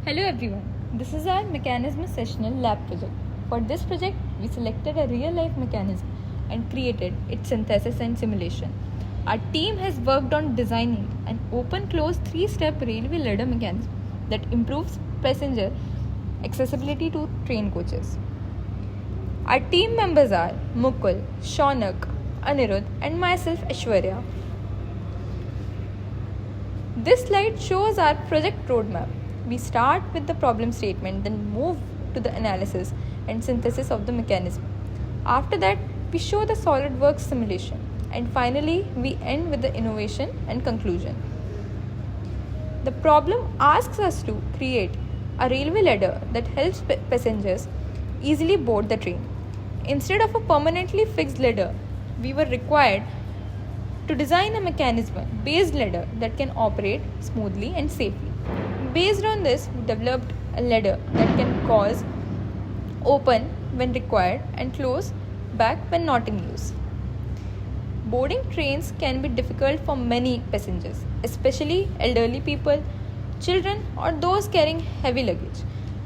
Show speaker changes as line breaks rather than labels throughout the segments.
Hello everyone, this is our Mechanism Sessional lab project. For this project, we selected a real-life mechanism and created its synthesis and simulation. Our team has worked on designing an open-close 3-step railway ladder mechanism that improves passenger accessibility to train coaches. Our team members are Mukul, Shaunak, Anirudh and myself Aishwarya. This slide shows our project roadmap. We start with the problem statement, then move to the analysis and synthesis of the mechanism. After that, we show the SolidWorks simulation. And finally, we end with the innovation and conclusion. The problem asks us to create a railway ladder that helps passengers easily board the train. Instead of a permanently fixed ladder, we were required to design a mechanism-based ladder that can operate smoothly and safely. Based on this, we developed a ladder that can cause open when required and close back when not in use. Boarding trains can be difficult for many passengers, especially elderly people, children, or those carrying heavy luggage,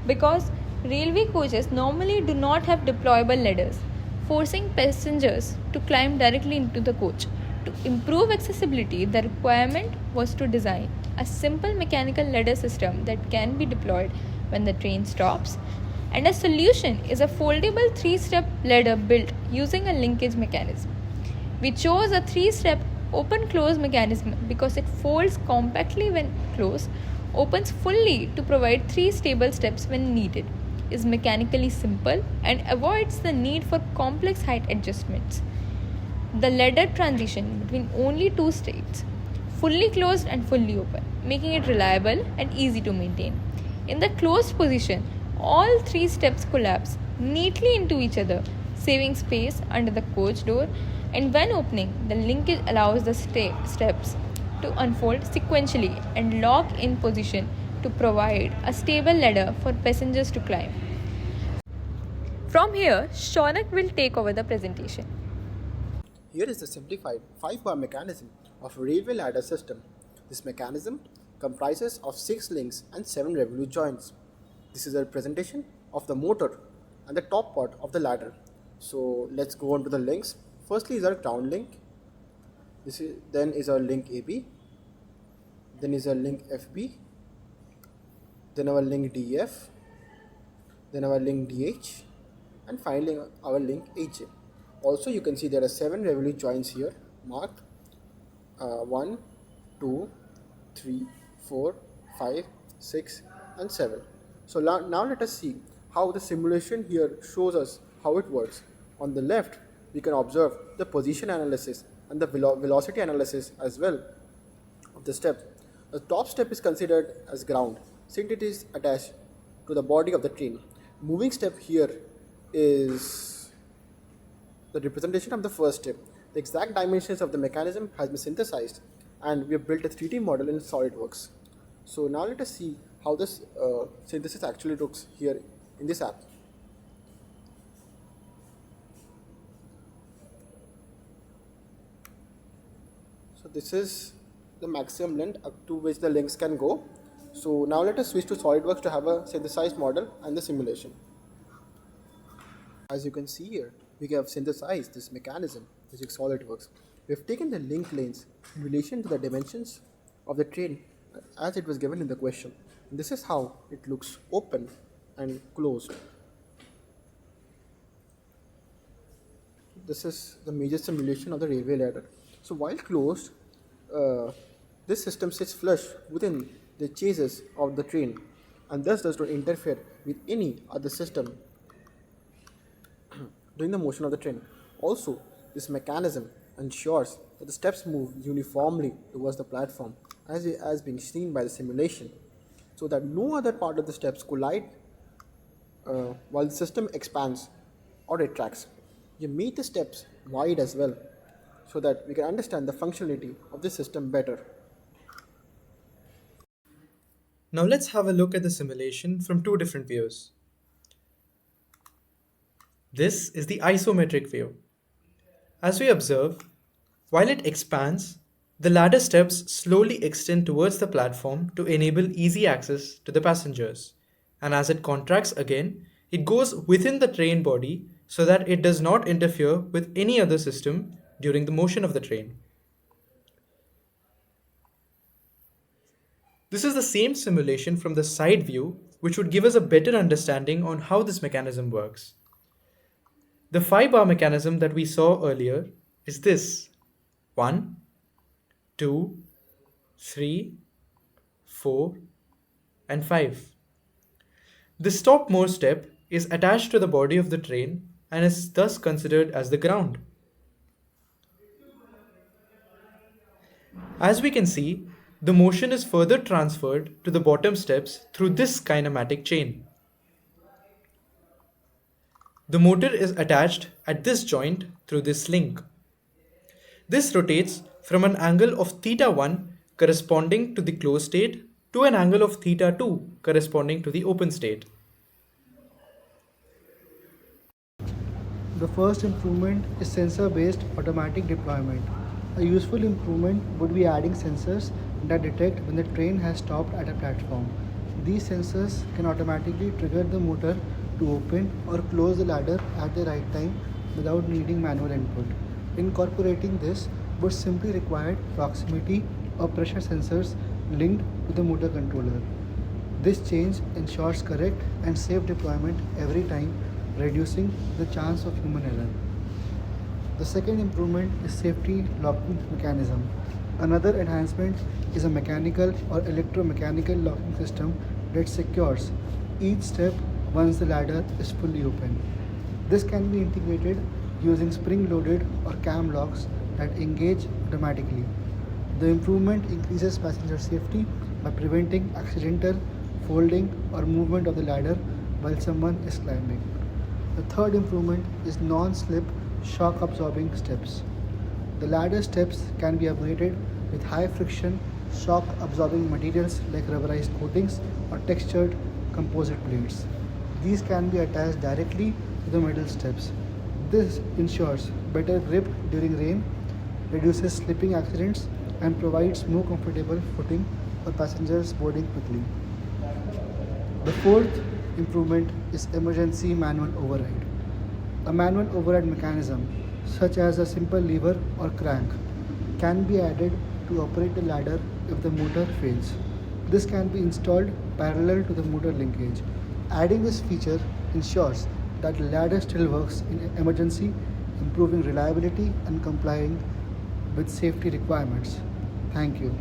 because railway coaches normally do not have deployable ladders, forcing passengers to climb directly into the coach. To improve accessibility, the requirement was to design a simple mechanical ladder system that can be deployed when the train stops, and a solution is a foldable 3-step ladder built using a linkage mechanism. We chose a 3-step open-close mechanism because it folds compactly when closed, opens fully to provide 3 stable steps when needed, is mechanically simple, and avoids the need for complex height adjustments. The ladder transition between only 2 states, fully closed and fully open, making it reliable and easy to maintain. In the closed position, all 3 steps collapse neatly into each other, saving space under the coach door, and when opening, the linkage allows the steps to unfold sequentially and lock in position to provide a stable ladder for passengers to climb. From here, Shaunak will take over the presentation.
Here is the simplified 5-bar mechanism of a railway ladder system. This mechanism comprises of 6 links and 7 revolute joints. This is a representation of the motor and the top part of the ladder. So let's go on to the links. Firstly is our ground link. Then is our link AB. Then is our link FB. Then our link DF. Then our link DH. And finally our link HJ. Also, you can see there are 7 revolute joints here marked 1, 2, 3, 4, 5, 6 and 7. So now let us see how the simulation here shows us how it works. On the left, we can observe the position analysis and the velocity analysis as well of the step. The top step is considered as ground since it is attached to the body of the train. Moving step here is the representation of the first step. The exact dimensions of the mechanism has been synthesized and we have built a 3D model in SolidWorks. So now let us see how this synthesis actually looks here in this app. So this is the maximum length up to which the links can go. So now let us switch to SolidWorks to have a synthesized model and the simulation. As you can see here, we have synthesized this mechanism using SolidWorks. We have taken the link lanes in relation to the dimensions of the train as it was given in the question. And this is how it looks open and closed. This is the major simulation of the railway ladder. So while closed, this system sits flush within the chassis of the train and thus does not interfere with any other system during the motion of the train. Also, this mechanism ensures that the steps move uniformly towards the platform as being seen by the simulation, so that no other part of the steps collide while the system expands or retracts. You make the steps wide as well so that we can understand the functionality of the system better.
Now let's have a look at the simulation from 2 different views. This is the isometric view. As we observe, while it expands, The ladder steps slowly extend towards the platform to enable easy access to the passengers. And as it contracts again, it goes within the train body so that it does not interfere with any other system during the motion of the train. This is the same simulation from the side view, which would give us a better understanding on how this mechanism works. The 5-bar mechanism that we saw earlier is this: 1, 2, 3, 4, and 5. The stop more step is attached to the body of the train and is thus considered as the ground. As we can see, the motion is further transferred to the bottom steps through this kinematic chain. The motor is attached at this joint through this link. This rotates from an angle of θ1 corresponding to the closed state to an angle of θ2 corresponding to the open state.
The first improvement is sensor-based automatic deployment. A useful improvement would be adding sensors that detect when the train has stopped at a platform. These sensors can automatically trigger the motor to open or close the ladder at the right time without needing manual input. Incorporating this would simply require proximity or pressure sensors linked to the motor controller. This change ensures correct and safe deployment every time, reducing the chance of human error. The second improvement is safety locking mechanism. Another enhancement is a mechanical or electromechanical locking system that secures each step once the ladder is fully open. This can be integrated using spring-loaded or cam locks that engage automatically. The improvement increases passenger safety by preventing accidental folding or movement of the ladder while someone is climbing. The third improvement is non-slip shock absorbing steps. The ladder steps can be upgraded with high friction shock absorbing materials like rubberized coatings or textured composite blades. These can be attached directly to the metal steps. This ensures better grip during rain, reduces slipping accidents, and provides more comfortable footing for passengers boarding quickly. The fourth improvement is emergency manual override. A manual override mechanism, such as a simple lever or crank, can be added to operate the ladder if the motor fails. This can be installed parallel to the motor linkage. Adding this feature ensures that the ladder still works in an emergency, improving reliability and complying with safety requirements. Thank you.